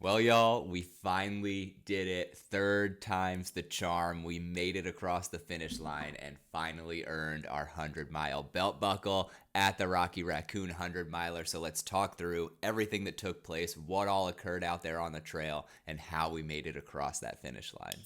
Well, y'all, we finally did it. Third time's the charm. We made it across the finish line and finally earned our 100-mile belt buckle at the Rocky Raccoon 100 miler. So let's talk through everything that took place, what all occurred out there on the trail, and how we made it across that finish line.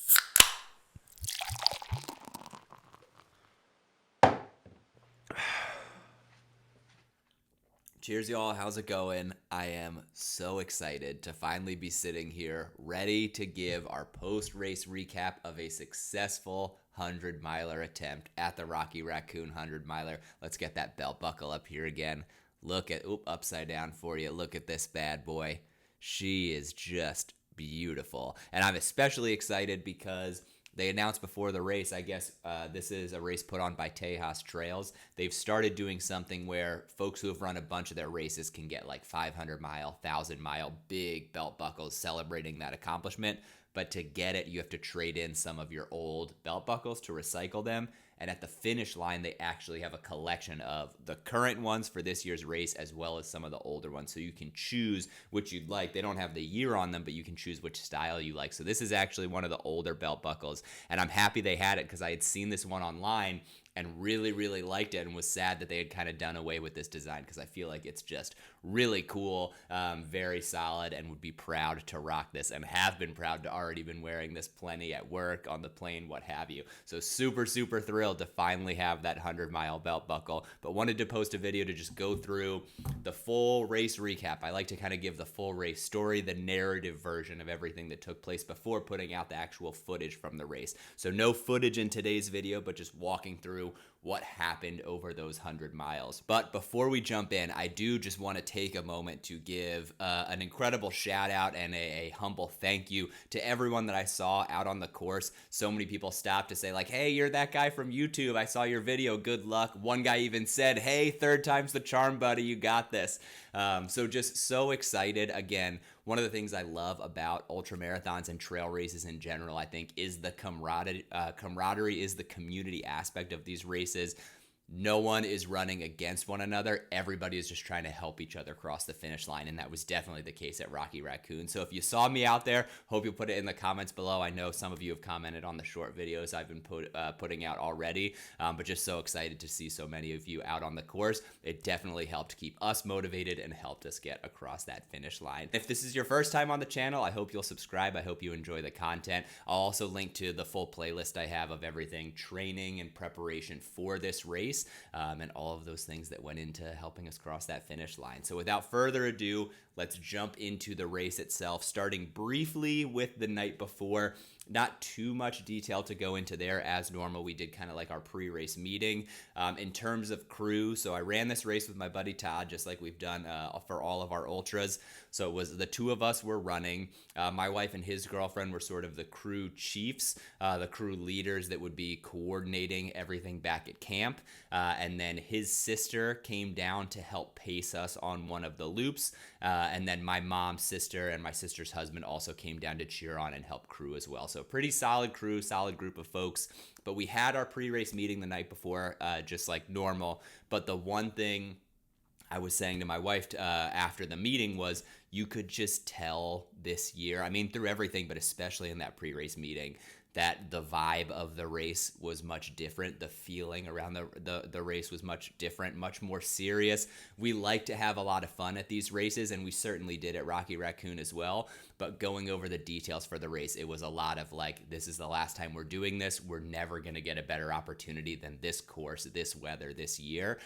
Cheers, y'all. How's it going? I am so excited to finally be sitting here ready to give our post-race recap of a successful 100-miler attempt at the Rocky Raccoon 100-miler. Let's get that belt buckle up here again. Look at, upside down for you. Look at this bad boy. She is just beautiful. And I'm especially excited because they announced before the race, I guess this is a race put on by Tejas Trails. They've started doing something where folks who have run a bunch of their races can get like 500-mile, 1,000-mile big belt buckles celebrating that accomplishment. But to get it, you have to trade in some of your old belt buckles to recycle them. And at the finish line, they actually have a collection of the current ones for this year's race as well as some of the older ones. So you can choose which you'd like. They don't have the year on them, but you can choose which style you like. So this is actually one of the older belt buckles. And I'm happy they had it because I had seen this one online and really, really liked it and was sad that they had kind of done away with this design because I feel like it's just really cool, very solid, and would be proud to rock this and have been proud to already been wearing this plenty at work, on the plane, what have you. So super, super thrilled to finally have that 100-mile belt buckle, but wanted to post a video to just go through the full race recap. I like to kind of give the full race story, the narrative version of everything that took place before putting out the actual footage from the race. So no footage in today's video, but just walking through what happened over those 100 miles. But before we jump in, I do just want to take a moment to give an incredible shout out and a humble thank you to everyone that I saw out on the course. So many people stopped to say like, hey, you're that guy from YouTube. I saw your video. Good luck. One guy even said, hey, third time's the charm, buddy. You got this. So just so excited. Again, one of the things I love about ultra marathons and trail races in general, I think, is the camaraderie is the community aspect of these races. No one is running against one another. Everybody is just trying to help each other cross the finish line, and that was definitely the case at Rocky Raccoon. So if you saw me out there, hope you'll put it in the comments below. I know some of you have commented on the short videos I've been putting out already, but just so excited to see so many of you out on the course. It definitely helped keep us motivated and helped us get across that finish line. If this is your first time on the channel, I hope you'll subscribe. I hope you enjoy the content. I'll also link to the full playlist I have of everything training and preparation for this race. And all of those things that went into helping us cross that finish line. So without further ado, let's jump into the race itself, starting briefly with the night before. Not too much detail to go into there. As normal, we did kind of like our pre-race meeting. In terms of crew, so I ran this race with my buddy Todd, just like we've done for all of our ultras. So it was the two of us were running. My wife and his girlfriend were sort of the crew chiefs, the crew leaders that would be coordinating everything back at camp. And then his sister came down to help pace us on one of the loops. And then my mom's sister and my sister's husband also came down to cheer on and help crew as well. So pretty solid crew, solid group of folks. But we had our pre-race meeting the night before, just like normal. But the one thing I was saying to my wife after the meeting was you could just tell this year, I mean, through everything, but especially in that pre-race meeting, that the vibe of the race was much different. The feeling around the race was much different, much more serious. We like to have a lot of fun at these races, and we certainly did at Rocky Raccoon as well. But going over the details for the race, it was a lot of like, this is the last time we're doing this. We're never going to get a better opportunity than this course, this weather, this year.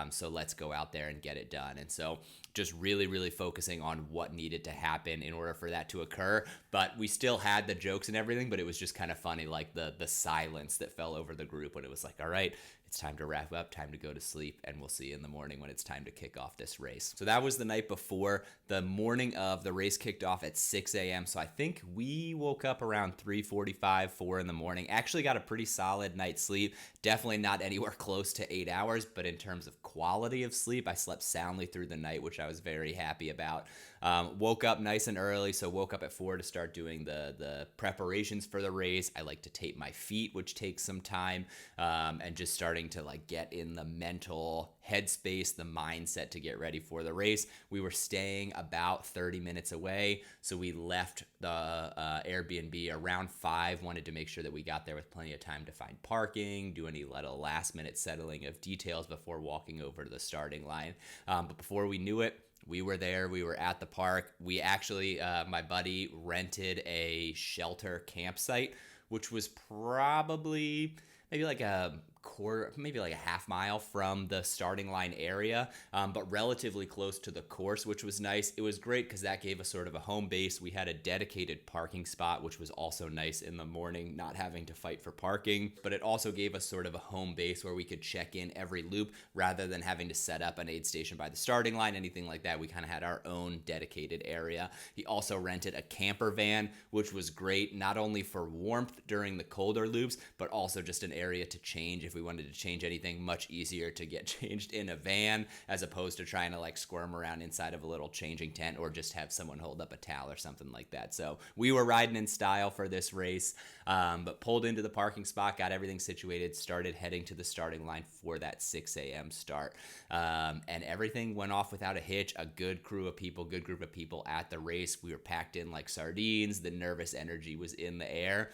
So let's go out there and get it done. And so just really, really focusing on what needed to happen in order for that to occur. But we still had the jokes and everything, but it was just kind of funny, like the silence that fell over the group when it was like, all right, it's time to wrap up, time to go to sleep, and we'll see you in the morning when it's time to kick off this race. So that was the night before. The morning of the race kicked off at 6 a.m. So I think we woke up around 3:45, 4 in the morning. Actually got a pretty solid night's sleep. Definitely not anywhere close to 8 hours, but in terms of quality of sleep, I slept soundly through the night, which I was very happy about. Woke up nice and early, so woke up at 4 to start doing the preparations for the race. I like to tape my feet, which takes some time, and just starting to like get in the mental headspace, the mindset to get ready for the race. We were staying about 30 minutes away, so we left the Airbnb around 5. Wanted to make sure that we got there with plenty of time to find parking, do any little last minute settling of details before walking over to the starting line. But before we knew it, we were there. We were at the park. We actually, my buddy rented a shelter campsite, which was probably maybe like a quarter, maybe like a half mile from the starting line area, but relatively close to the course, which was nice. It was great because that gave us sort of a home base. We had a dedicated parking spot, which was also nice in the morning, not having to fight for parking, but it also gave us sort of a home base where we could check in every loop rather than having to set up an aid station by the starting line, anything like that. We kind of had our own dedicated area. He also rented a camper van, which was great, not only for warmth during the colder loops, but also just an area to change. If we wanted to change anything, much easier to get changed in a van as opposed to trying to like squirm around inside of a little changing tent or just have someone hold up a towel or something like that. So we were riding in style for this race, but pulled into the parking spot, got everything situated, started heading to the starting line for that 6 a.m. start. And everything went off without a hitch. A good crew of people, good group of people at the race. We were packed in like sardines. The nervous energy was in the air.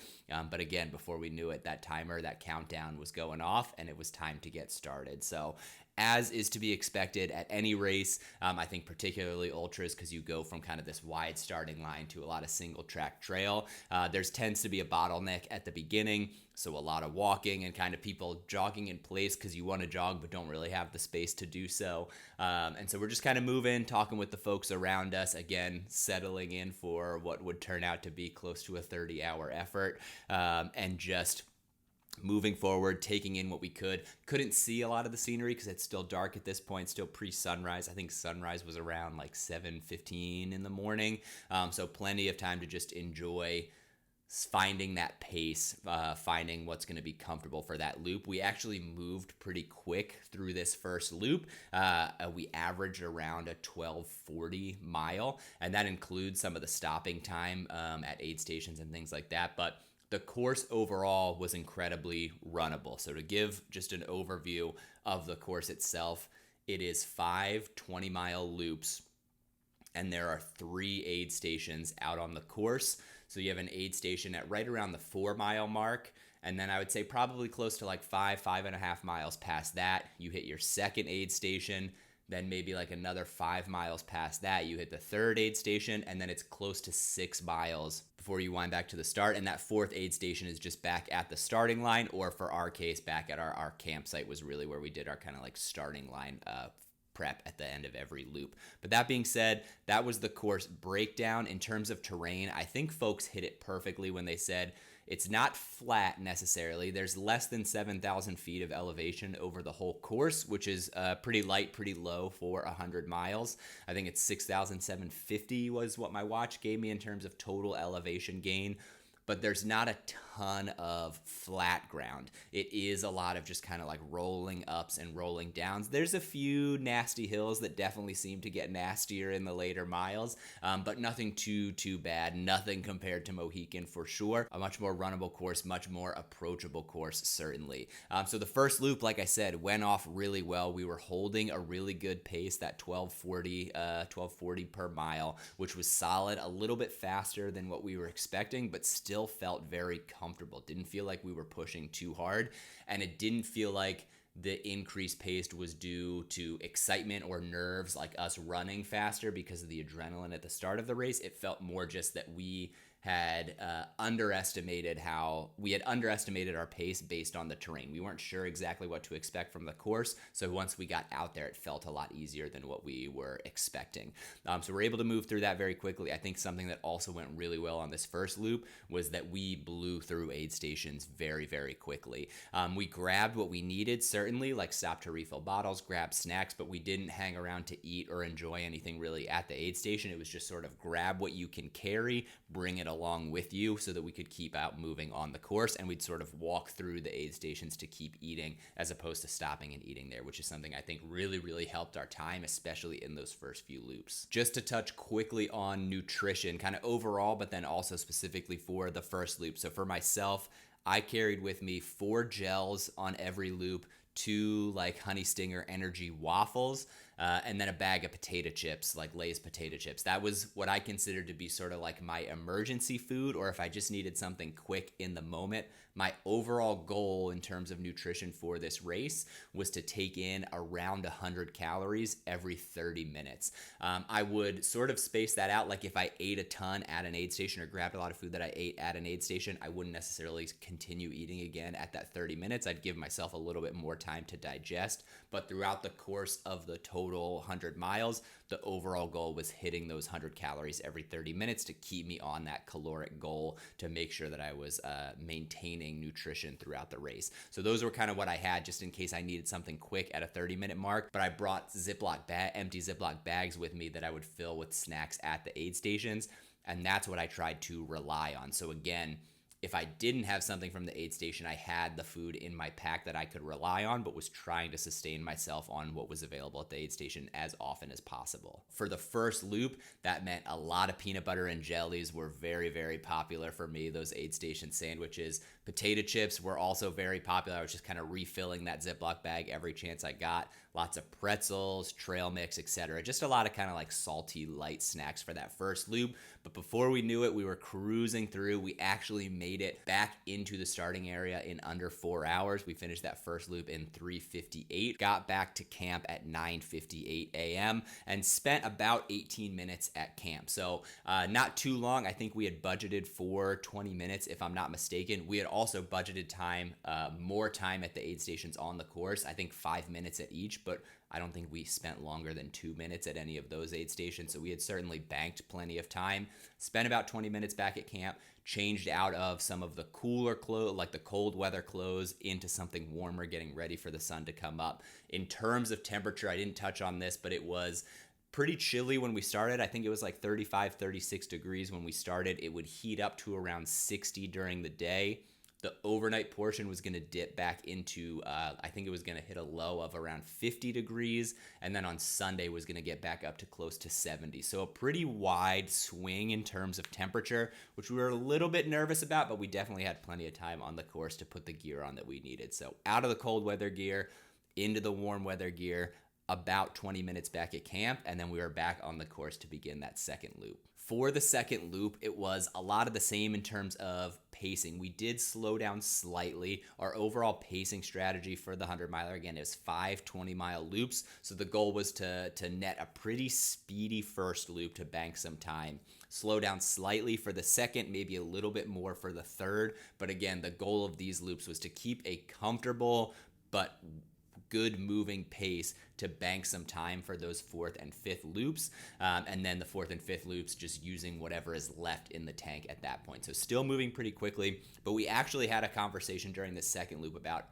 But again, before we knew it, that timer, that countdown was going off and it was time to get started. So as is to be expected at any race, I think particularly ultras, because you go from kind of this wide starting line to a lot of single track trail. There's tends to be a bottleneck at the beginning. So a lot of walking and kind of people jogging in place because you want to jog but don't really have the space to do so. And so we're just kind of moving, talking with the folks around us, again, settling in for what would turn out to be close to a 30-hour effort, and just moving forward, taking in what we could. Couldn't see a lot of the scenery because it's still dark at this point, still pre-sunrise. I think sunrise was around like 7:15 in the morning. So plenty of time to just enjoy finding that pace, finding what's going to be comfortable for that loop. We actually moved pretty quick through this first loop. We averaged around a 12:40 mile, and that includes some of the stopping time at aid stations and things like that. But the course overall was incredibly runnable. So to give just an overview of the course itself, it is 5 20-mile loops, and there are 3 aid stations out on the course. So you have an aid station at right around the 4-mile mark, and then I would say probably close to like 5.5 miles past that, you hit your second aid station. Then maybe like another 5 miles past that, you hit the third aid station, and then it's close to 6 miles before you wind back to the start. And that fourth aid station is just back at the starting line, or for our case, back at our campsite was really where we did our kind of like starting line prep at the end of every loop. But that being said, that was the course breakdown. In terms of terrain, I think folks hit it perfectly when they said it's not flat necessarily. There's less than 7,000 feet of elevation over the whole course, which is pretty light, pretty low for 100 miles. I think it's 6,750 was what my watch gave me in terms of total elevation gain. But there's not a ton of flat ground. It is a lot of just kind of like rolling ups and rolling downs. There's a few nasty hills that definitely seem to get nastier in the later miles, but nothing too bad. Nothing compared to Mohican for sure. A much more runnable course, much more approachable course, certainly. So the first loop, like I said, went off really well. We were holding a really good pace, that 1240 per mile, which was solid, a little bit faster than what we were expecting, but still felt very comfortable. Didn't feel like we were pushing too hard, and it didn't feel like the increased pace was due to excitement or nerves, like us running faster because of the adrenaline at the start of the race. It felt more just that we had underestimated our pace based on the terrain. We weren't sure exactly what to expect from the course, so once we got out there, it felt a lot easier than what we were expecting. So we're able to move through that very quickly. I think something that also went really well on this first loop was that we blew through aid stations very, very quickly. We grabbed what we needed. Certainly certainly like stop to refill bottles, grab snacks, but we didn't hang around to eat or enjoy anything really at the aid station. It was just sort of grab what you can carry, bring it along with you so that we could keep out moving on the course, and we'd sort of walk through the aid stations to keep eating as opposed to stopping and eating there, which is something I think really helped our time, especially in those first few loops. Just to touch quickly on nutrition, kind of overall, but then also specifically for the first loop. So for myself, I carried with me 4 gels on every loop, 2 like Honey Stinger Energy waffles, and then a bag of potato chips, like Lay's potato chips. That was what I considered to be sort of like my emergency food, or if I just needed something quick in the moment. My overall goal in terms of nutrition for this race was to take in around 100 calories every 30 minutes. I would sort of space that out. Like if I ate a ton at an aid station or grabbed a lot of food that I ate at an aid station, I wouldn't necessarily continue eating again at that 30 minutes. I'd give myself a little bit more time to digest. But throughout the course of the total 100 miles, the overall goal was hitting those 100 calories every 30 minutes to keep me on that caloric goal, to make sure that I was maintaining nutrition throughout the race. So those were kind of what I had just in case I needed something quick at a 30-minute mark. But I brought empty Ziploc bags with me that I would fill with snacks at the aid stations, and that's what I tried to rely on. So again, if I didn't have something from the aid station, I had the food in my pack that I could rely on, but was trying to sustain myself on what was available at the aid station as often as possible. For the first loop, that meant a lot of peanut butter and jellies were very popular for me, those aid station sandwiches. Potato chips were also very popular. I was just kind of refilling that Ziploc bag every chance I got. Lots of pretzels, trail mix, etc. Just a lot of kind of like salty, light snacks for that first loop. But before we knew it, we were cruising through. We actually made it back into the starting area in under 4 hours. We finished that first loop in 3:58, got back to camp at 9:58 a.m. and spent about 18 minutes at camp. So not too long. I think we had budgeted for 20 minutes, if I'm not mistaken. We had also budgeted time, more time at the aid stations on the course. I think 5 minutes at each, but I don't think we spent longer than 2 minutes at any of those aid stations. So we had certainly banked plenty of time. Spent about 20 minutes back at camp, changed out of some of the cooler clothes, like the cold weather clothes, into something warmer, getting ready for the sun to come up. In terms of temperature, I didn't touch on this, but it was pretty chilly when we started. I think it was like 35, 36 degrees when we started. It would heat up to around 60 during the day. The overnight portion was going to dip back into, I think it was going to hit a low of around 50 degrees. And then on Sunday was going to get back up to close to 70. So a pretty wide swing in terms of temperature, which we were a little bit nervous about, but we definitely had plenty of time on the course to put the gear on that we needed. So out of the cold weather gear, into the warm weather gear, about 20 minutes back at camp, and then we were back on the course to begin that second loop. For the second loop, it was a lot of the same in terms of pacing. We did slow down slightly. Our overall pacing strategy for the 100-miler, again, is 5 20-mile loops. So the goal was to net a pretty speedy first loop to bank some time. Slow down slightly for the second, maybe a little bit more for the third. But again, the goal of these loops was to keep a comfortable but good moving pace to bank some time for those 4th and 5th loops, and then the 4th and 5th loops just using whatever is left in the tank at that point. So still moving pretty quickly, but we actually had a conversation during the second loop about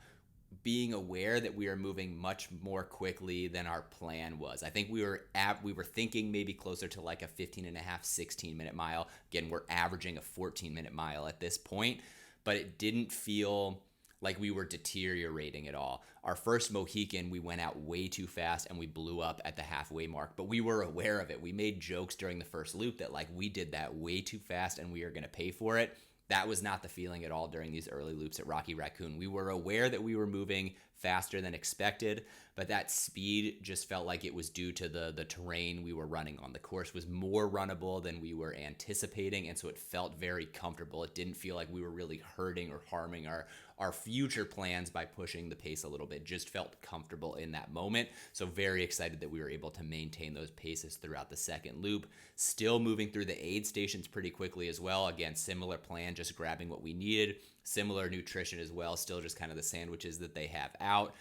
being aware that we are moving much more quickly than our plan was. I think we were thinking maybe closer to like a 15 and a half, 16-minute mile. Again, we're averaging a 14-minute mile at this point, but it didn't feel like we were deteriorating at all. Our first Mohican, we went out way too fast and we blew up at the halfway mark, but we were aware of it. We made jokes during the first loop that like we did that way too fast and we are going to pay for it. That was not the feeling at all during these early loops at Rocky Raccoon. We were aware that we were moving faster than expected, but that speed just felt like it was due to the terrain we were running on. The course was more runnable than we were anticipating, and so it felt very comfortable. It didn't feel like we were really hurting or harming our future plans by pushing the pace a little bit. Just felt comfortable in that moment. So very excited that we were able to maintain those paces throughout the second loop. Still moving through the aid stations pretty quickly as well. Again, similar plan, just grabbing what we needed. Similar nutrition as well, still just kind of the sandwiches that they have out.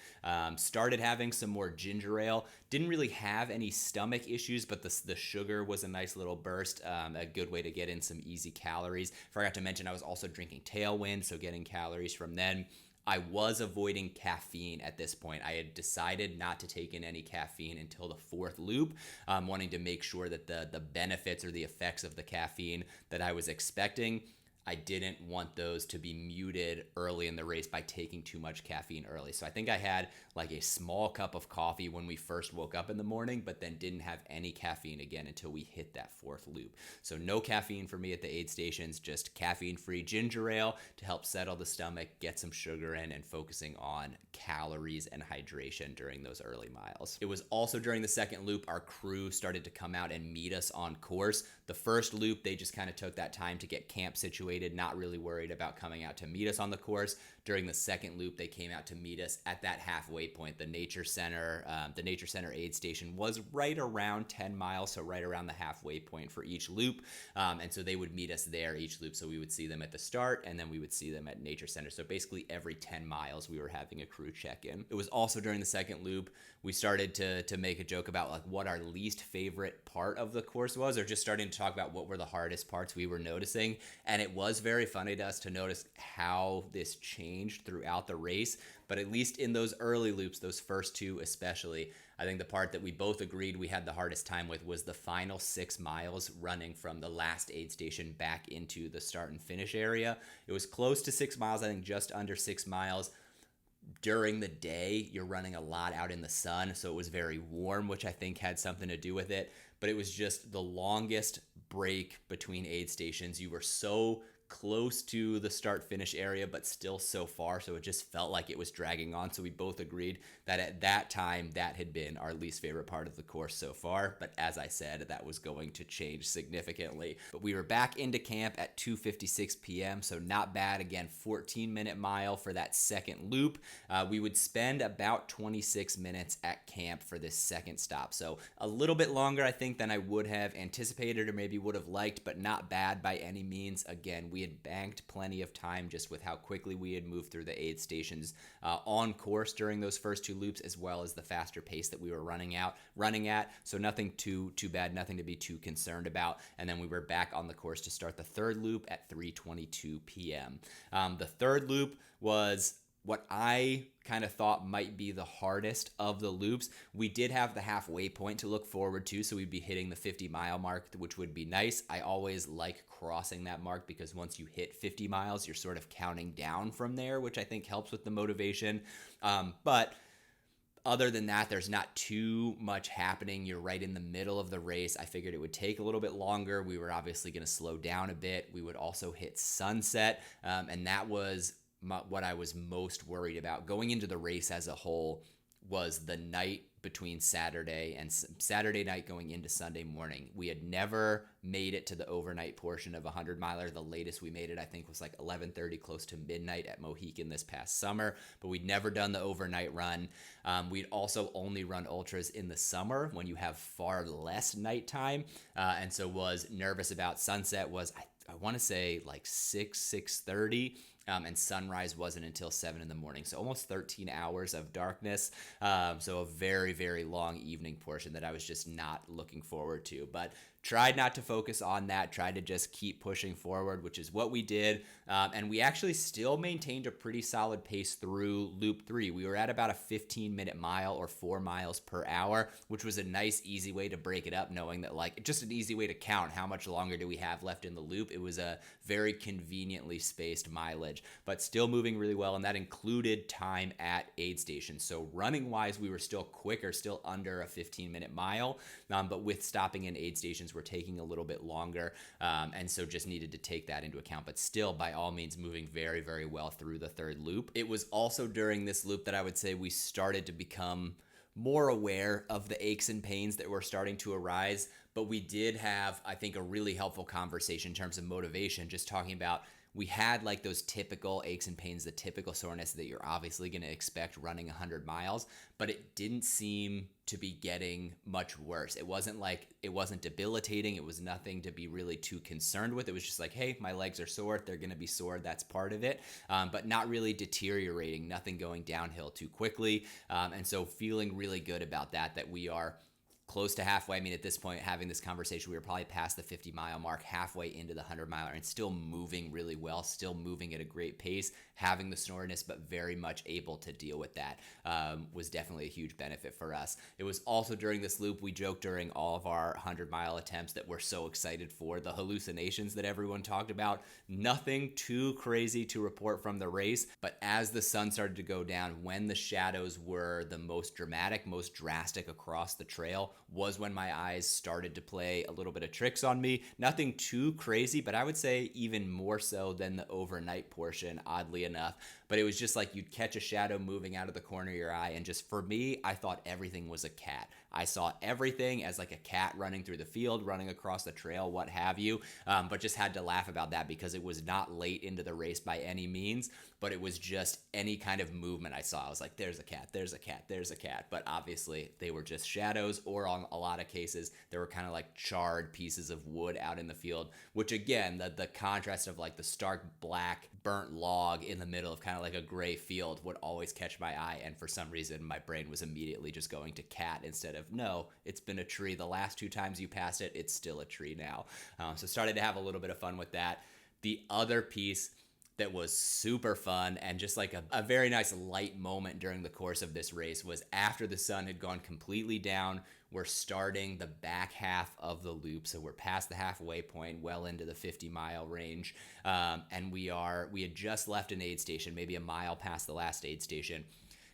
Started having some more ginger ale. Didn't really have any stomach issues, but the sugar was a nice little burst, a good way to get in some easy calories. Forgot to mention I was also drinking Tailwind, so getting calories from then. I was avoiding caffeine at this point. I had decided not to take in any caffeine until the fourth loop, wanting to make sure that the benefits or the effects of the caffeine that I was expecting, I didn't want those to be muted early in the race by taking too much caffeine early. So I think I had like a small cup of coffee when we first woke up in the morning, but then didn't have any caffeine again until we hit that fourth loop. So no caffeine for me at the aid stations, just caffeine-free ginger ale to help settle the stomach, get some sugar in, and focusing on calories and hydration during those early miles. It was also during the second loop, our crew started to come out and meet us on course. The first loop, they just kind of took that time to get camp situated, not really worried about coming out to meet us on the course. During the second loop, they came out to meet us at that halfway point. The Nature Center aid station was right around 10 miles, so right around the halfway point for each loop. And so they would meet us there each loop. So we would see them at the start, and then we would see them at Nature Center. So basically every 10 miles, we were having a crew check-in. It was also during the second loop, we started to make a joke about like what our least favorite part of the course was, or just starting to talk about what were the hardest parts we were noticing. And it was very funny to us to notice how this changed throughout the race. But at least in those early loops, those first two especially, I think the part that we both agreed we had the hardest time with was the final 6 miles running from the last aid station back into the start and finish area. It was close to 6 miles, I think just under 6 miles. During the day, you're running a lot out in the sun, so it was very warm, which I think had something to do with it. But it was just the longest break between aid stations. You were so close to the start finish area, but still so far, so it just felt like it was dragging on. So we both agreed that at that time, that had been our least favorite part of the course so far. But as I said, that was going to change significantly. But we were back into camp at 2:56 p.m., so not bad. Again, 14-minute mile for that second loop. We would spend about 26 minutes at camp for this second stop. So a little bit longer, I think, than I would have anticipated or maybe would have liked, but not bad by any means. Again, we had banked plenty of time just with how quickly we had moved through the aid stations on course during those first two loops, as well as the faster pace that we were running at. So nothing too bad, nothing to be too concerned about. And then we were back on the course to start the third loop at 3:22 p.m. The third loop was what I kind of thought might be the hardest of the loops. We did have the halfway point to look forward to, so we'd be hitting the 50-mile mark, which would be nice. I always like crossing that mark because once you hit 50 miles, you're sort of counting down from there, which I think helps with the motivation. But other than that, there's not too much happening. You're right in the middle of the race. I figured it would take a little bit longer. We were obviously going to slow down a bit. We would also hit sunset, and that was what I was most worried about going into the race as a whole. Was the night between Saturday night going into Sunday morning. We had never made it to the overnight portion of a 100-miler. The latest we made it, I think, was like 11:30, close to midnight at Mohican this past summer, but we'd never done the overnight run. We'd also only run ultras in the summer when you have far less nighttime, and so was nervous about sunset. I want to say like 6:30. And sunrise wasn't until 7 in the morning. So almost 13 hours of darkness. So a very, very long evening portion that I was just not looking forward to. But tried not to focus on that, tried to just keep pushing forward, which is what we did. And we actually still maintained a pretty solid pace through loop 3. We were at about a 15-minute mile or 4 miles per hour, which was a nice, easy way to break it up, knowing that like just an easy way to count how much longer do we have left in the loop. It was a very conveniently spaced mileage, but still moving really well. And that included time at aid stations. So running wise, we were still quicker, still under a 15-minute mile. But with stopping in aid stations, we're taking a little bit longer. And so just needed to take that into account, but still by all means moving very, very well through the third loop. It was also during this loop that I would say we started to become more aware of the aches and pains that were starting to arise. But we did have, I think, a really helpful conversation in terms of motivation, just talking about we had like those typical aches and pains, the typical soreness that you're obviously going to expect running 100 miles, but it didn't seem to be getting much worse. It wasn't debilitating. It was nothing to be really too concerned with. It was just like, hey, my legs are sore. They're going to be sore. That's part of it, but not really deteriorating, nothing going downhill too quickly. And so feeling really good about that we are close to halfway. I mean, at this point, having this conversation, we were probably past the 50-mile mark, halfway into the 100-miler, and still moving really well, still moving at a great pace, having the snoriness, but very much able to deal with that was definitely a huge benefit for us. It was also during this loop, we joked during all of our 100-mile attempts that we're so excited for the hallucinations that everyone talked about. Nothing too crazy to report from the race, but as the sun started to go down, when the shadows were the most dramatic, most drastic across the trail, was when my eyes started to play a little bit of tricks on me. Nothing too crazy, but I would say even more so than the overnight portion, oddly enough. But it was just like you'd catch a shadow moving out of the corner of your eye, and just for me, I thought everything was a cat. I saw everything as like a cat running through the field, running across the trail, what have you, but just had to laugh about that because it was not late into the race by any means, but it was just any kind of movement I saw. I was like, there's a cat, there's a cat, there's a cat. But obviously they were just shadows, or on a lot of cases, there were kind of like charred pieces of wood out in the field, which again, the contrast of like the stark black burnt log in the middle of kind of like a gray field would always catch my eye. And for some reason, my brain was immediately just going to cat instead of, no, it's been a tree. The last 2 times you passed it, it's still a tree now. So started to have a little bit of fun with that. The other piece that was super fun and just like a very nice light moment during the course of this race was after the sun had gone completely down. We're starting the back half of the loop, so we're past the halfway point, well into the 50-mile range, and we had just left an aid station, maybe a mile past the last aid station,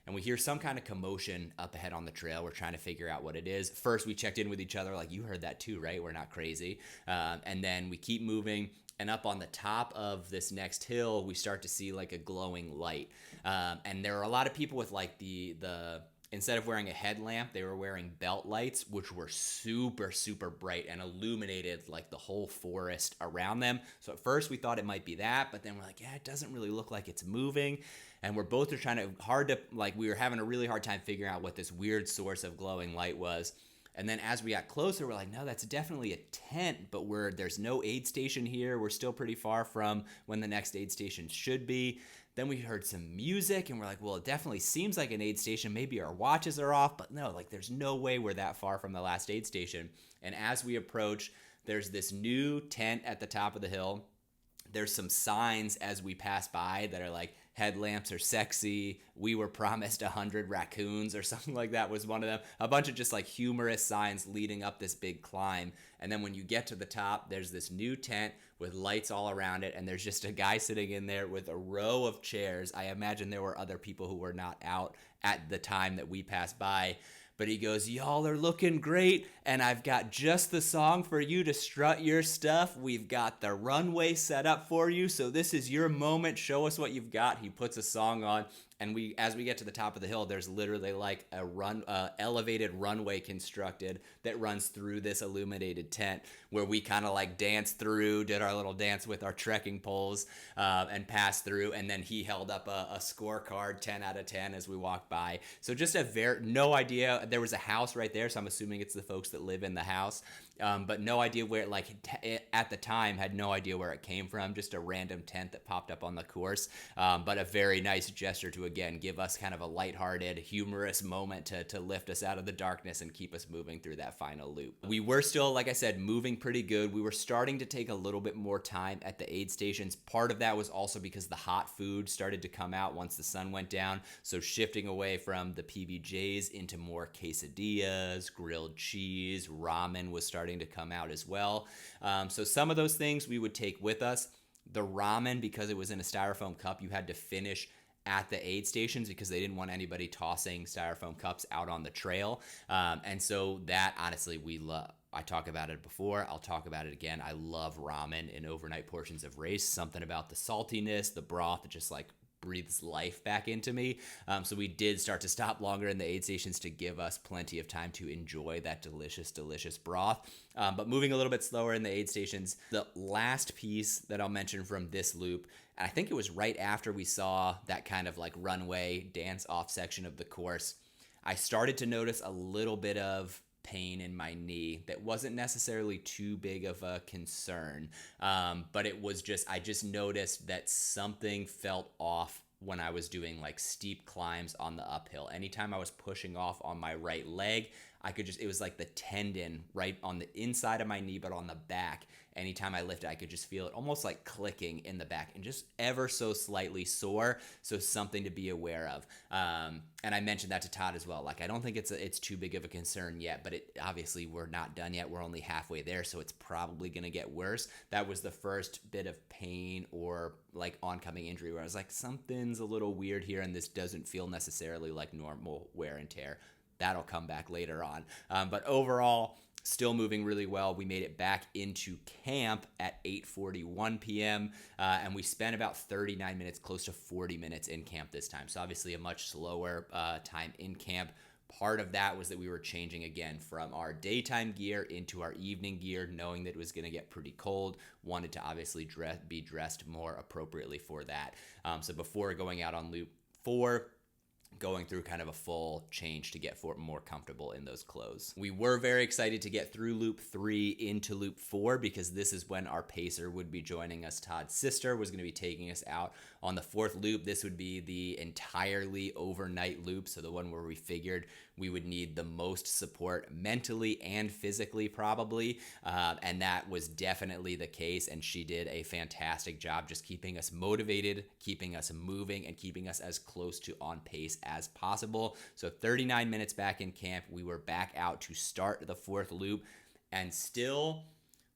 and we hear some kind of commotion up ahead on the trail. We're trying to figure out what it is. First, we checked in with each other, like, you heard that too, right? We're not crazy. And then we keep moving, and up on the top of this next hill, we start to see like a glowing light. And there are a lot of people with like the instead of wearing a headlamp, they were wearing belt lights, which were super, super bright and illuminated like the whole forest around them. So at first we thought it might be that, but then we're like, yeah, it doesn't really look like it's moving. And we're both we were having a really hard time figuring out what this weird source of glowing light was. And then as we got closer, we're like, no, that's definitely a tent, but there's no aid station here. We're still pretty far from when the next aid station should be. Then we heard some music, and we're like, well, it definitely seems like an aid station. Maybe our watches are off, but no, like there's no way we're that far from the last aid station. And as we approach, there's this new tent at the top of the hill. There's some signs as we pass by that are like, headlamps are sexy, we were promised 100 raccoons, or something like that was one of them. A bunch of just like humorous signs leading up this big climb. And then when you get to the top, there's this new tent with lights all around it, and there's just a guy sitting in there with a row of chairs. I imagine there were other people who were not out at the time that we passed by. But he goes, y'all are looking great, and I've got just the song for you to strut your stuff. We've got the runway set up for you, so this is your moment. Show us what you've got. He puts a song on, and as we get to the top of the hill, there's literally like a elevated runway constructed that runs through this illuminated tent, where we kind of like danced through, did our little dance with our trekking poles, and passed through. And then he held up a scorecard, 10 out of 10, as we walked by. So just no idea. There was a house right there, so I'm assuming it's the folks that live in the house. But no idea where, at the time, had no idea where it came from. Just a random tent that popped up on the course. But a very nice gesture to, again, give us kind of a lighthearted, humorous moment to lift us out of the darkness and keep us moving through that final loop. We were still, like I said, moving pretty good. We were starting to take a little bit more time at the aid stations. Part of that was also because the hot food started to come out once the sun went down. So shifting away from the PBJs into more quesadillas, grilled cheese, ramen was starting to come out as well. So some of those things we would take with us. The ramen, because it was in a styrofoam cup, you had to finish at the aid stations because they didn't want anybody tossing styrofoam cups out on the trail. And so that, honestly, we love. I talk about it before. I'll talk about it again. I love ramen in overnight portions of race. Something about the saltiness, the broth, that just like breathes life back into me. So we did start to stop longer in the aid stations to give us plenty of time to enjoy that delicious, delicious broth. But moving a little bit slower in the aid stations, the last piece that I'll mention from this loop, and I think it was right after we saw that kind of like runway dance off section of the course, I started to notice a little bit of pain in my knee that wasn't necessarily too big of a concern, but it was I just noticed that something felt off when I was doing like steep climbs on the uphill. Anytime I was pushing off on my right leg, it was like the tendon right on the inside of my knee, but on the back. Anytime I lifted, I could just feel it almost like clicking in the back and just ever so slightly sore. So something to be aware of. And I mentioned that to Todd as well. Like, I don't think it's too big of a concern yet, but obviously we're not done yet. We're only halfway there, so it's probably going to get worse. That was the first bit of pain or like oncoming injury where I was like, something's a little weird here, and this doesn't feel necessarily like normal wear and tear. That'll come back later on. But overall, still moving really well. We made it back into camp at 8:41 p.m. And we spent about 39 minutes, close to 40 minutes in camp this time. So obviously a much slower time in camp. Part of that was that we were changing again from our daytime gear into our evening gear, knowing that it was going to get pretty cold. Wanted to obviously be dressed more appropriately for that. So before going out on loop 4, going through kind of a full change to get more comfortable in those clothes. We were very excited to get through loop 3 into loop 4 because this is when our pacer would be joining us. Todd's sister was going to be taking us out on the 4th loop. This would be the entirely overnight loop, so the one where we figured we would need the most support mentally and physically probably, and that was definitely the case, and she did a fantastic job just keeping us motivated, keeping us moving, and keeping us as close to on pace as possible. So 39 minutes back in camp, we were back out to start the 4th loop, and still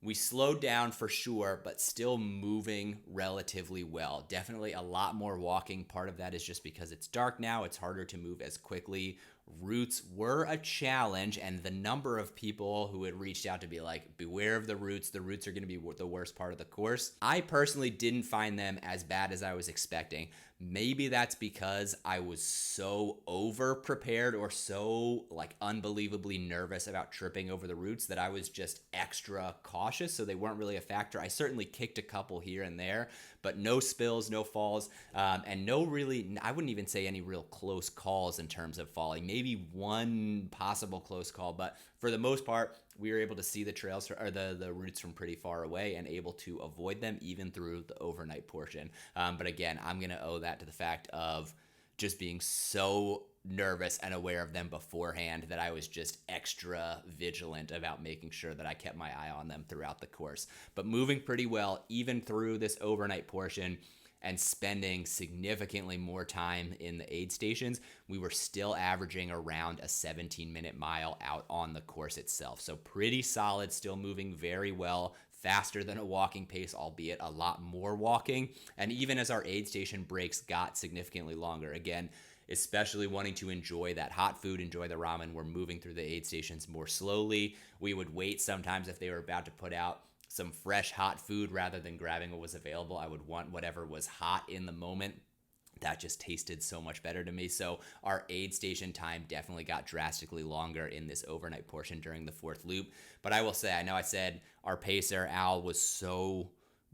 we slowed down for sure, but still moving relatively well. Definitely a lot more walking. Part of that is just because it's dark now. It's harder to move as quickly. Routes were a challenge, and the number of people who had reached out to be like, beware of the routes. The routes are going to be the worst part of the course. I personally didn't find them as bad as I was expecting. Maybe that's because I was so over prepared or so like unbelievably nervous about tripping over the routes that I was just extra cautious, so they weren't really a factor. I certainly kicked a couple here and there, but no spills, no falls, and no really, I wouldn't even say any real close calls in terms of falling. Maybe one possible close call, but for the most part, we were able to see the trails or the routes from pretty far away and able to avoid them even through the overnight portion. But again, I'm going to owe that to the fact of just being so nervous and aware of them beforehand that I was just extra vigilant about making sure that I kept my eye on them throughout the course. But moving pretty well, even through this overnight portion, and spending significantly more time in the aid stations, we were still averaging around a 17-minute mile out on the course itself. So pretty solid, still moving very well, faster than a walking pace, albeit a lot more walking. And even as our aid station breaks got significantly longer, again, especially wanting to enjoy that hot food, enjoy the ramen, we're moving through the aid stations more slowly. We would wait sometimes if they were about to put out some fresh hot food rather than grabbing what was available. I would want whatever was hot in the moment. That just tasted so much better to me. So our aid station time definitely got drastically longer in this overnight portion during the 4th loop. But I will say, I know I said our pacer, Al, was so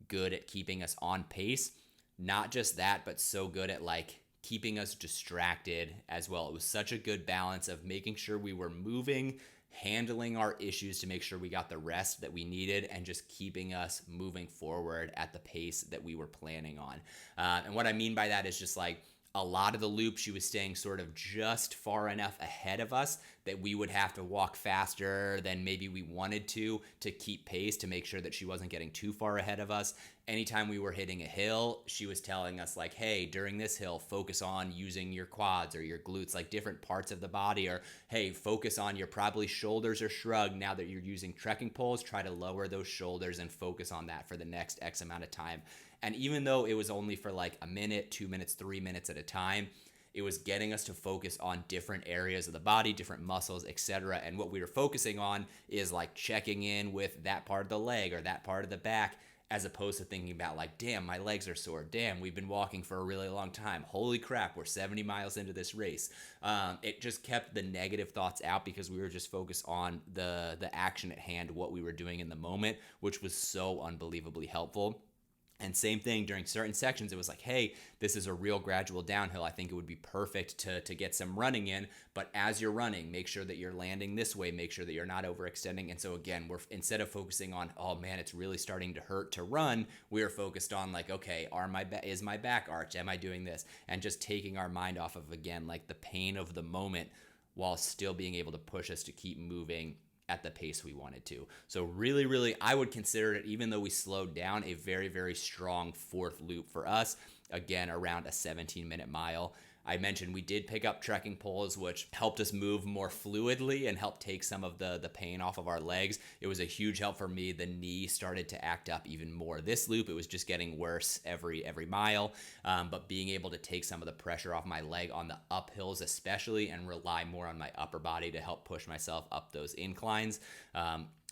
good at keeping us on pace. Not just that, but so good at like keeping us distracted as well. It was such a good balance of making sure we were moving, handling our issues to make sure we got the rest that we needed, and just keeping us moving forward at the pace that we were planning on. And what I mean by that is just like a lot of the loop, she was staying sort of just far enough ahead of us that we would have to walk faster than maybe we wanted to keep pace, to make sure that she wasn't getting too far ahead of us. Anytime we were hitting a hill, she was telling us like, hey, during this hill, focus on using your quads or your glutes, like different parts of the body, or hey, focus on your probably shoulders are shrugged. Now that you're using trekking poles, try to lower those shoulders and focus on that for the next X amount of time. And even though it was only for like a minute, 2 minutes, 3 minutes at a time, it was getting us to focus on different areas of the body, different muscles, etc. And what we were focusing on is like checking in with that part of the leg or that part of the back, as opposed to thinking about like, damn, my legs are sore. Damn, we've been walking for a really long time. Holy crap, we're 70 miles into this race. It just kept the negative thoughts out because we were just focused on the action at hand, what we were doing in the moment, which was so unbelievably helpful. And same thing during certain sections, it was like, hey, this is a real gradual downhill. I think it would be perfect to get some running in. But as you're running, make sure that you're landing this way. Make sure that you're not overextending. And so again, we're instead of focusing on, oh man, it's really starting to hurt to run, we are focused on like, okay, is my back arched? Am I doing this? And just taking our mind off of, again, like the pain of the moment, while still being able to push us to keep moving at the pace we wanted to. So really, really, I would consider it, even though we slowed down, a very, very strong fourth loop for us. Again, around a 17-minute mile. I mentioned we did pick up trekking poles, which helped us move more fluidly and helped take some of the pain off of our legs. It was a huge help for me. The knee started to act up even more. This loop, it was just getting worse every mile, but being able to take some of the pressure off my leg on the uphills especially and rely more on my upper body to help push myself up those inclines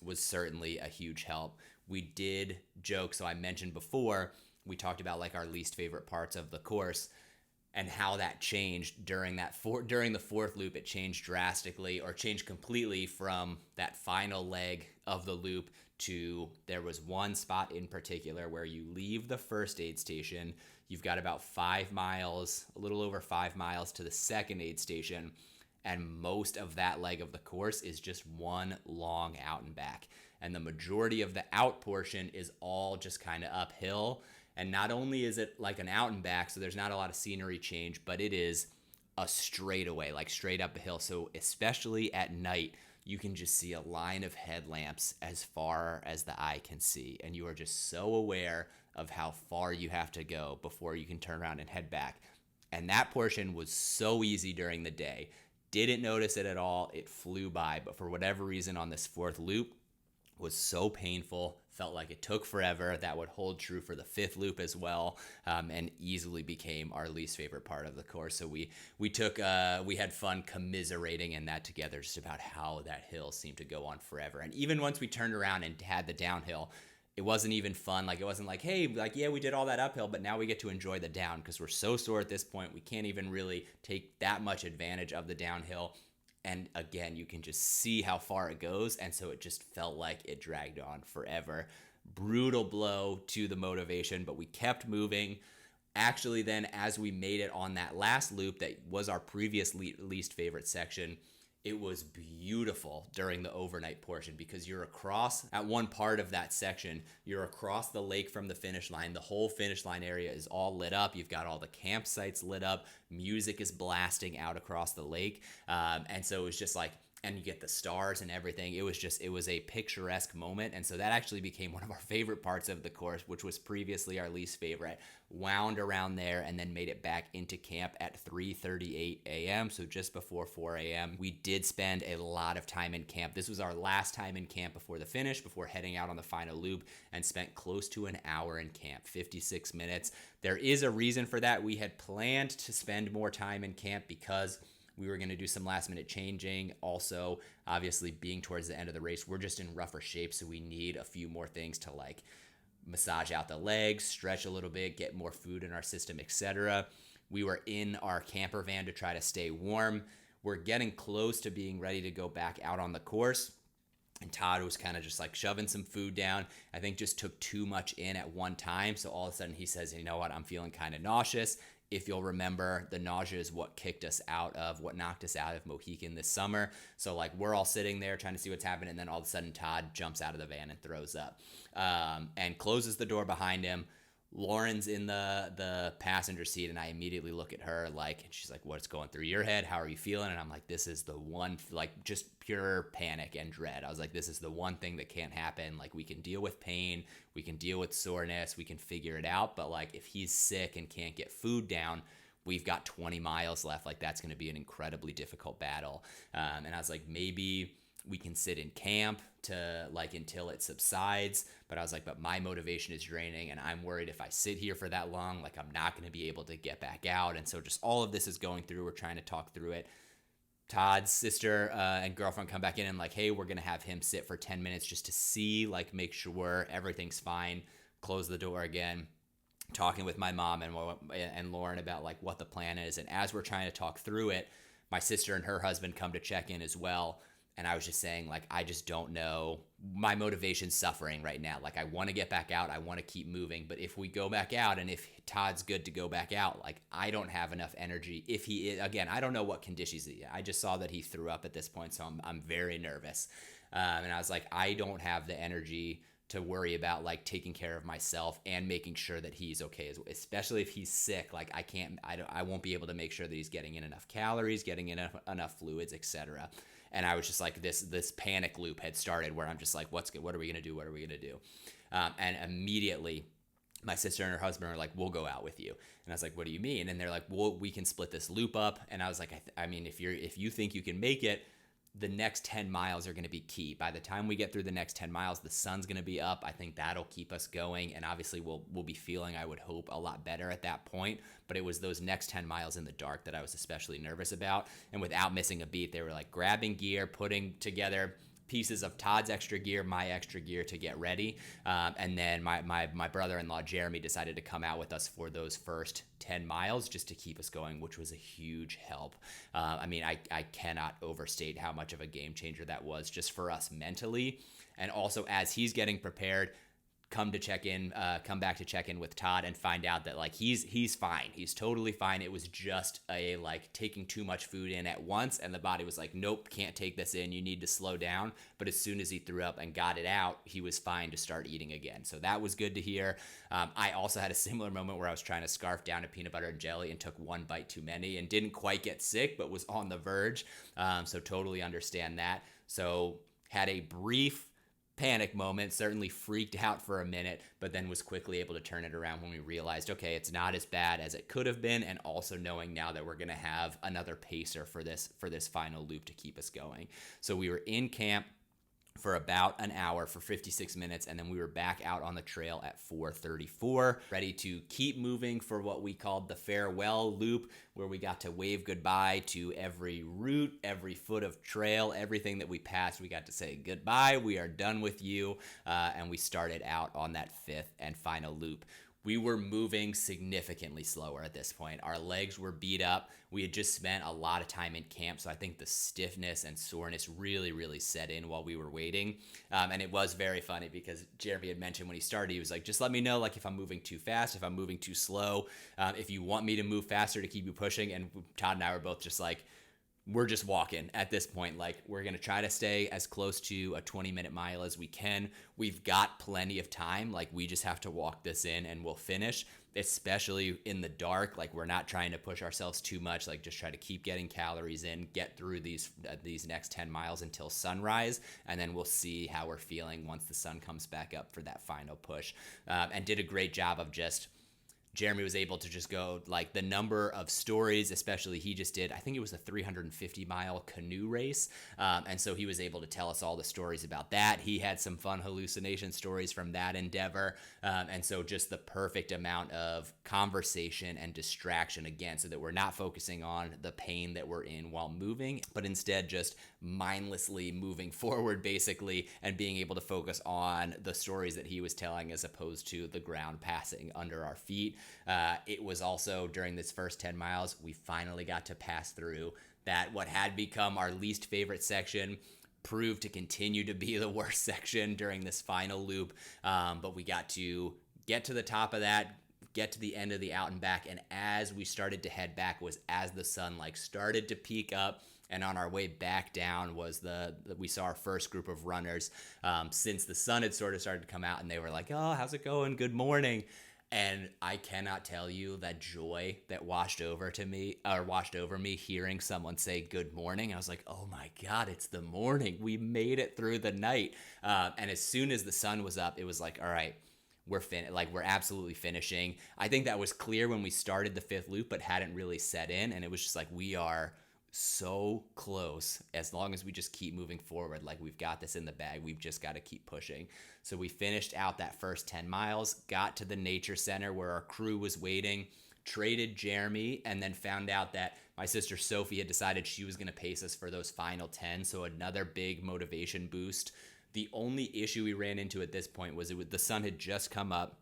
was certainly a huge help. We did joke, so I mentioned before, we talked about like our least favorite parts of the course and how that changed during the fourth loop. It changed drastically, or changed completely from that final leg of the loop to, there was one spot in particular where you leave the first aid station, you've got about 5 miles, a little over 5 miles to the second aid station, and most of that leg of the course is just one long out and back. And the majority of the out portion is all just kind of uphill. And not only is it like an out and back, so there's not a lot of scenery change, but it is a straightaway, like straight up a hill. So especially at night, you can just see a line of headlamps as far as the eye can see. And you are just so aware of how far you have to go before you can turn around and head back. And that portion was so easy during the day. Didn't notice it at all. It flew by. But for whatever reason on this fourth loop, was so painful, felt like it took forever. That would hold true for the fifth loop as well, and easily became our least favorite part of the course. So we had fun commiserating in that together, just about how that hill seemed to go on forever. And even once we turned around and had the downhill, it wasn't even fun. Like, it wasn't like, hey, like, yeah, we did all that uphill, but now we get to enjoy the down, because we're so sore at this point. We can't even really take that much advantage of the downhill. And again, you can just see how far it goes. And so it just felt like it dragged on forever. Brutal blow to the motivation, but we kept moving. Actually, then as we made it on that last loop that was our previous least favorite section, it was beautiful during the overnight portion, because you're across, at one part of that section, you're across the lake from the finish line. The whole finish line area is all lit up. You've got all the campsites lit up. Music is blasting out across the lake. And so it was just like, and you get the stars and everything. It was a picturesque moment. And so that actually became one of our favorite parts of the course, which was previously our least favorite. Wound around there and then made it back into camp at 3:38 a.m., so just before 4 a.m. We did spend a lot of time in camp. This was our last time in camp before the finish, before heading out on the final loop, and spent close to an hour in camp, 56 minutes. There is a reason for that. We had planned to spend more time in camp because we were going to do some last minute changing. Also, obviously, being towards the end of the race, we're just in rougher shape, so we need a few more things to like massage out the legs, stretch a little bit, get more food in our system, etc. We were in our camper van to try to stay warm. We're getting close to being ready to go back out on the course. And Todd was kind of just like shoving some food down. I think just took too much in at one time. So all of a sudden he says, you know what, I'm feeling kind of nauseous. If you'll remember, the nausea is what knocked us out of Mohican this summer. So like we're all sitting there trying to see what's happening. And then all of a sudden Todd jumps out of the van and throws up and closes the door behind him. Lauren's in the passenger seat, and I immediately look at her like, and she's like, what's going through your head? How are you feeling? And I'm like, this is the one, like just pure panic and dread. I was like, this is the one thing that can't happen. Like we can deal with pain, we can deal with soreness, we can figure it out. But like if he's sick and can't get food down, we've got 20 miles left. Like that's going to be an incredibly difficult battle. And I was like, maybe we can sit in camp to like until it subsides. But I was like, but my motivation is draining, and I'm worried if I sit here for that long, like I'm not going to be able to get back out. And so just all of this is going through. We're trying to talk through it. Todd's sister and girlfriend come back in and like, hey, we're going to have him sit for 10 minutes just to see, like make sure everything's fine. Close the door again. Talking with my mom and Lauren about like what the plan is. And as we're trying to talk through it, my sister and her husband come to check in as well. And I was just saying, like, I just don't know. My motivation's suffering right now. Like, I want to get back out. I want to keep moving. But if we go back out, and if Todd's good to go back out, like, I don't have enough energy. If he is, again, I don't know what conditions he is. I just saw that he threw up at this point, so I'm very nervous. And I was like, I don't have the energy to worry about like taking care of myself and making sure that he's okay, especially if he's sick. Like I won't be able to make sure that he's getting in enough calories, getting in enough fluids, etc. And I was just like, this panic loop had started where I'm just like, what are we gonna do? What are we gonna do? And immediately my sister and her husband are like, we'll go out with you. And I was like, what do you mean? And they're like, well, we can split this loop up. And I was like, I mean, if you think you can make it, the next 10 miles are going to be key. By the time we get through the next 10 miles, the sun's going to be up. I think that'll keep us going. And obviously we'll be feeling, I would hope, a lot better at that point. But it was those next 10 miles in the dark that I was especially nervous about. And without missing a beat, they were like grabbing gear, putting together pieces of Todd's extra gear, my extra gear to get ready. And then my brother-in-law, Jeremy, decided to come out with us for those first 10 miles just to keep us going, which was a huge help. I mean, I cannot overstate how much of a game changer that was just for us mentally. And also as he's getting prepared, come back to check in with Todd and find out that like he's fine. He's totally fine. It was just a like taking too much food in at once, and the body was like, nope, can't take this in. You need to slow down. But as soon as he threw up and got it out, he was fine to start eating again. So that was good to hear. I also had a similar moment where I was trying to scarf down a peanut butter and jelly and took one bite too many and didn't quite get sick, but was on the verge. So totally understand that. So had a brief panic moment, certainly freaked out for a minute, but then was quickly able to turn it around when we realized, okay, it's not as bad as it could have been, and also knowing now that we're going to have another pacer for this final loop to keep us going. So we were in camp for about an hour for 56 minutes, and then we were back out on the trail at 4:34, ready to keep moving for what we called the farewell loop, where we got to wave goodbye to every route, every foot of trail, everything that we passed. We got to say goodbye, we are done with you, and we started out on that fifth and final loop. We were moving significantly slower at this point. Our legs were beat up. We had just spent a lot of time in camp, so I think the stiffness and soreness really, really set in while we were waiting. And it was very funny because Jeremy had mentioned when he started, he was like, just let me know like if I'm moving too fast, if I'm moving too slow, if you want me to move faster to keep you pushing. And Todd and I were both just like, we're just walking at this point. Like, we're going to try to stay as close to a 20-minute mile as we can. We've got plenty of time. Like, we just have to walk this in and we'll finish, especially in the dark. Like, we're not trying to push ourselves too much. Like, just try to keep getting calories in, get through these next 10 miles until sunrise, and then we'll see how we're feeling once the sun comes back up for that final push. And did a great job of just Jeremy was able to just go like the number of stories, especially he just did, I think it was a 350-mile canoe race. And so he was able to tell us all the stories about that. He had some fun hallucination stories from that endeavor. And so just the perfect amount of conversation and distraction again, so that we're not focusing on the pain that we're in while moving, but instead just mindlessly moving forward basically and being able to focus on the stories that he was telling as opposed to the ground passing under our feet. It was also during this first 10 miles, we finally got to pass through that what had become our least favorite section proved to continue to be the worst section during this final loop. But we got to get to the top of that, get to the end of the out and back. And as we started to head back was as the sun like started to peak up. And on our way back down was we saw our first group of runners since the sun had sort of started to come out, and they were like, oh, how's it going? Good morning. And I cannot tell you that joy that washed over me hearing someone say good morning. I was like, oh my God, it's the morning. We made it through the night. And as soon as the sun was up, it was like, all right, we're absolutely finishing. I think that was clear when we started the fifth loop, but hadn't really set in. And it was just like, we are so close. As long as we just keep moving forward, like we've got this in the bag, we've just got to keep pushing. So we finished out that first 10 miles, got to the nature center where our crew was waiting, traded Jeremy, and then found out that my sister Sophie had decided she was going to pace us for those final 10. So another big motivation boost. The only issue we ran into at this point was the sun had just come up.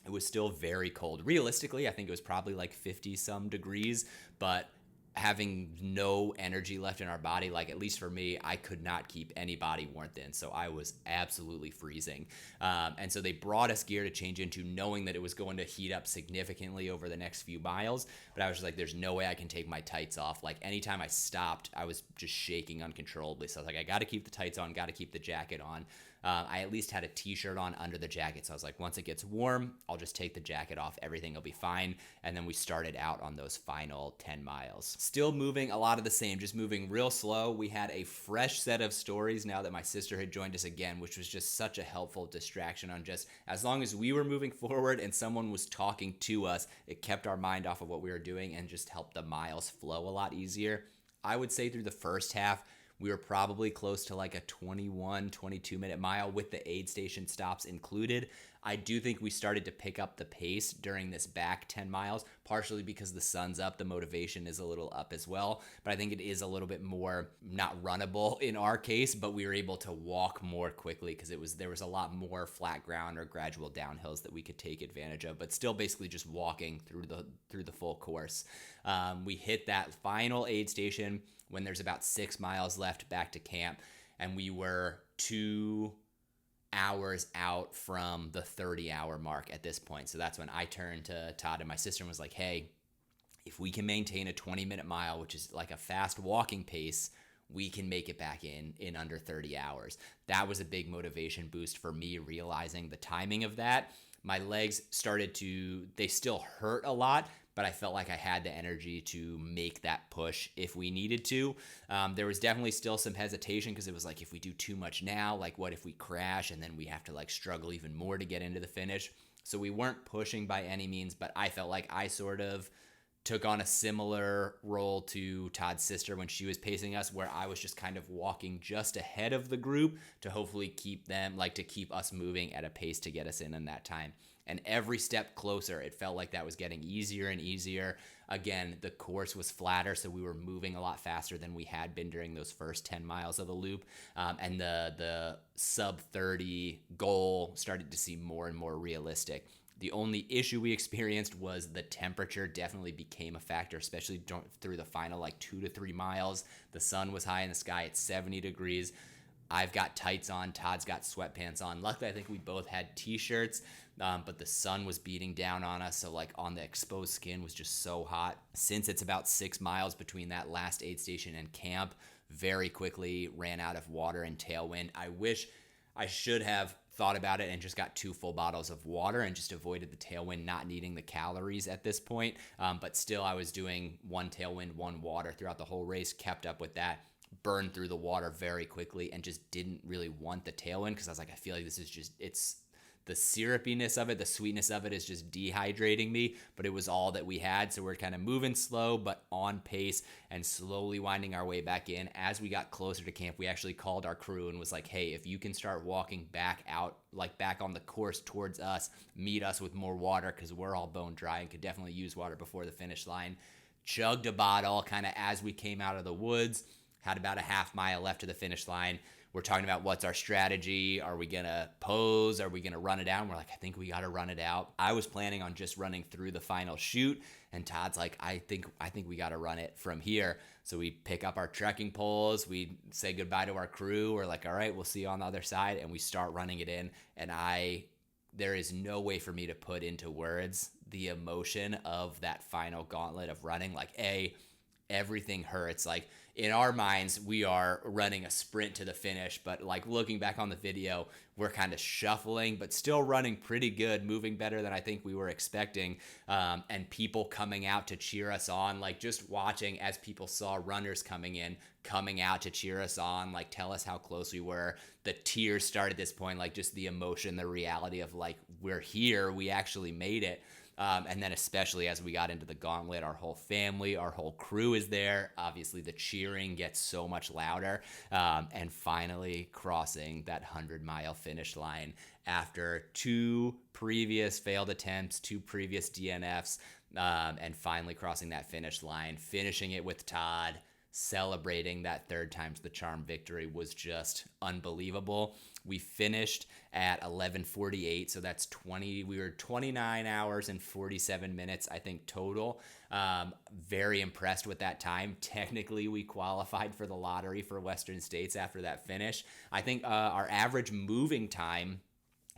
It was still very cold. Realistically, I think it was probably like 50 some degrees, but having no energy left in our body, like at least for me, I could not keep any body warmth in. So I was absolutely freezing. And so they brought us gear to change into, knowing that it was going to heat up significantly over the next few miles. But I was just like, there's no way I can take my tights off. Like anytime I stopped, I was just shaking uncontrollably. So I was like, I got to keep the tights on, got to keep the jacket on. I at least had a t-shirt on under the jacket. So I was like, once it gets warm, I'll just take the jacket off. Everything will be fine. And then we started out on those final 10 miles. Still moving a lot of the same, just moving real slow. We had a fresh set of stories now that my sister had joined us again, which was just such a helpful distraction on just as long as we were moving forward and someone was talking to us, it kept our mind off of what we were doing and just helped the miles flow a lot easier. I would say through the first half, we were probably close to like a 21, 22 minute mile with the aid station stops included. I do think we started to pick up the pace during this back 10 miles, partially because the sun's up, the motivation is a little up as well. But I think it is a little bit more not runnable in our case, but we were able to walk more quickly because there was a lot more flat ground or gradual downhills that we could take advantage of, but still basically just walking through the full course. We hit that final aid station when there's about 6 miles left back to camp, and we were 2 hours out from the 30-hour mark at this point. So that's when I turned to Todd and my sister and was like, hey, if we can maintain a 20-minute mile, which is like a fast walking pace, we can make it back in under 30 hours. That was a big motivation boost for me, realizing the timing of that. My legs they still hurt a lot, but I felt like I had the energy to make that push if we needed to. There was definitely still some hesitation because it was like, if we do too much now, like what if we crash and then we have to like struggle even more to get into the finish? So we weren't pushing by any means, but I felt like I sort of took on a similar role to Todd's sister when she was pacing us, where I was just kind of walking just ahead of the group to hopefully keep us moving at a pace to get us in that time. And every step closer, it felt like that was getting easier and easier. Again, the course was flatter, so we were moving a lot faster than we had been during those first 10 miles of the loop. And the sub 30 goal started to seem more and more realistic. The only issue we experienced was the temperature definitely became a factor, especially through the final like 2 to 3 miles. The sun was high in the sky at 70 degrees. I've got tights on. Todd's got sweatpants on. Luckily, I think we both had t-shirts, but the sun was beating down on us. So like on the exposed skin was just so hot. Since it's about 6 miles between that last aid station and camp, very quickly ran out of water and tailwind. I wish I should have thought about it and just got 2 full bottles of water and just avoided the tailwind, not needing the calories at this point. But still, I was doing 1 tailwind, 1 water throughout the whole race, kept up with that, burned through the water very quickly, and just didn't really want the tailwind because I was like, I feel like this is just, it's the syrupiness of it, the sweetness of it is just dehydrating me, but it was all that we had. So we're kind of moving slow, but on pace and slowly winding our way back in. As we got closer to camp, we actually called our crew and was like, hey, if you can start walking back out, like back on the course towards us, meet us with more water because we're all bone dry and could definitely use water before the finish line. Chugged a bottle kind of as we came out of the woods, had about a half mile left to the finish line. We're talking about what's our strategy. Are we going to pose? Are we going to run it out? And we're like, I think we got to run it out. I was planning on just running through the final chute. And Todd's like, I think we got to run it from here. So we pick up our trekking poles. We say goodbye to our crew. We're like, all right, we'll see you on the other side. And we start running it in. And there is no way for me to put into words the emotion of that final gauntlet of running. Like, everything hurts. Like, in our minds, we are running a sprint to the finish, but like looking back on the video, we're kind of shuffling, but still running pretty good, moving better than I think we were expecting. And people coming out to cheer us on, like just watching as people saw runners coming out to cheer us on, like tell us how close we were. The tears started at this point, like just the emotion, the reality of like, we're here, we actually made it. And then especially as we got into the gauntlet, our whole family, our whole crew is there. Obviously, the cheering gets so much louder. And finally crossing that 100-mile finish line after 2 previous failed attempts, 2 previous DNFs, and finally crossing that finish line, finishing it with Todd, celebrating that 3rd time's the charm victory was just unbelievable. We finished at 11:48, so that's we were 29 hours and 47 minutes, I think, total. Very impressed with that time. Technically, we qualified for the lottery for Western States after that finish. I think our average moving time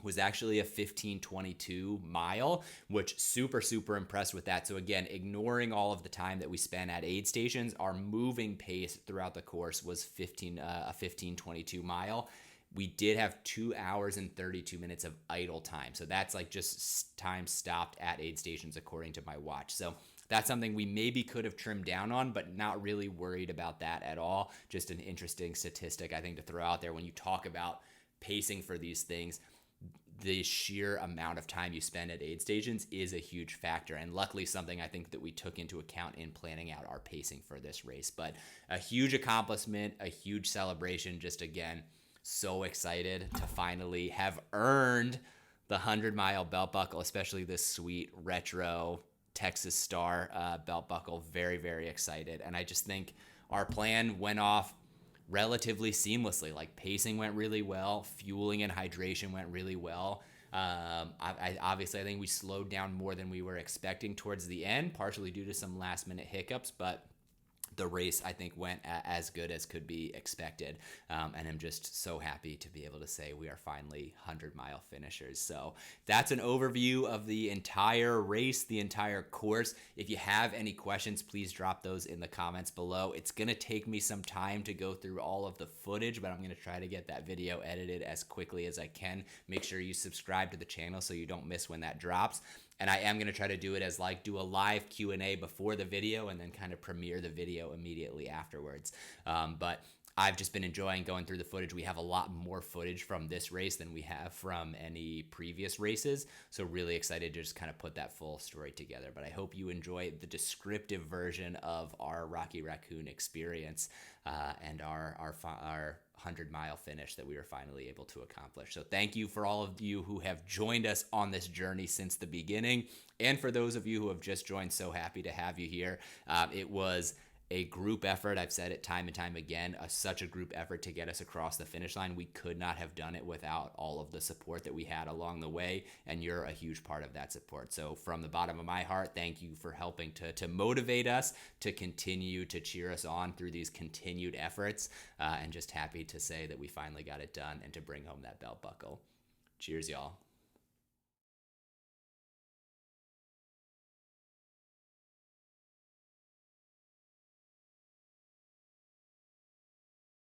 was actually a 15:22 mile, which super impressed with that. So again, ignoring all of the time that we spent at aid stations, our moving pace throughout the course was a 15:22 mile. We did have 2 hours and 32 minutes of idle time. So that's like just time stopped at aid stations according to my watch. So that's something we maybe could have trimmed down on, but not really worried about that at all. Just an interesting statistic, I think, to throw out there when you talk about pacing for these things. The sheer amount of time you spend at aid stations is a huge factor, and luckily something I think that we took into account in planning out our pacing for this race. But a huge accomplishment, a huge celebration. Just again, so excited to finally have earned the 100-mile belt buckle, especially this sweet retro Texas Star belt buckle. Very, very excited. And I just think our plan went off relatively seamlessly. Like pacing went really well, fueling and hydration went really well. Obviously, I think we slowed down more than we were expecting towards the end, partially due to some last minute hiccups, but the race, I think, went as good as could be expected. And I'm just so happy to be able to say we are finally 100-mile finishers. So that's an overview of the entire race, the entire course. If you have any questions, please drop those in the comments below. It's going to take me some time to go through all of the footage, but I'm going to try to get that video edited as quickly as I can. Make sure you subscribe to the channel so you don't miss when that drops. And I am going to try to do it as like do a live Q&A before the video and then kind of premiere the video immediately afterwards. But I've just been enjoying going through the footage. We have a lot more footage from this race than we have from any previous races. So really excited to just kind of put that full story together. But I hope you enjoy the descriptive version of our Rocky Raccoon experience and our 100-mile finish that we were finally able to accomplish. So thank you for all of you who have joined us on this journey since the beginning. And for those of you who have just joined, so happy to have you here. It was a group effort. I've said it time and time again, such a group effort to get us across the finish line. We could not have done it without all of the support that we had along the way, and you're a huge part of that support. So from the bottom of my heart, thank you for helping to motivate us, to continue to cheer us on through these continued efforts, and just happy to say that we finally got it done and to bring home that belt buckle. Cheers, y'all.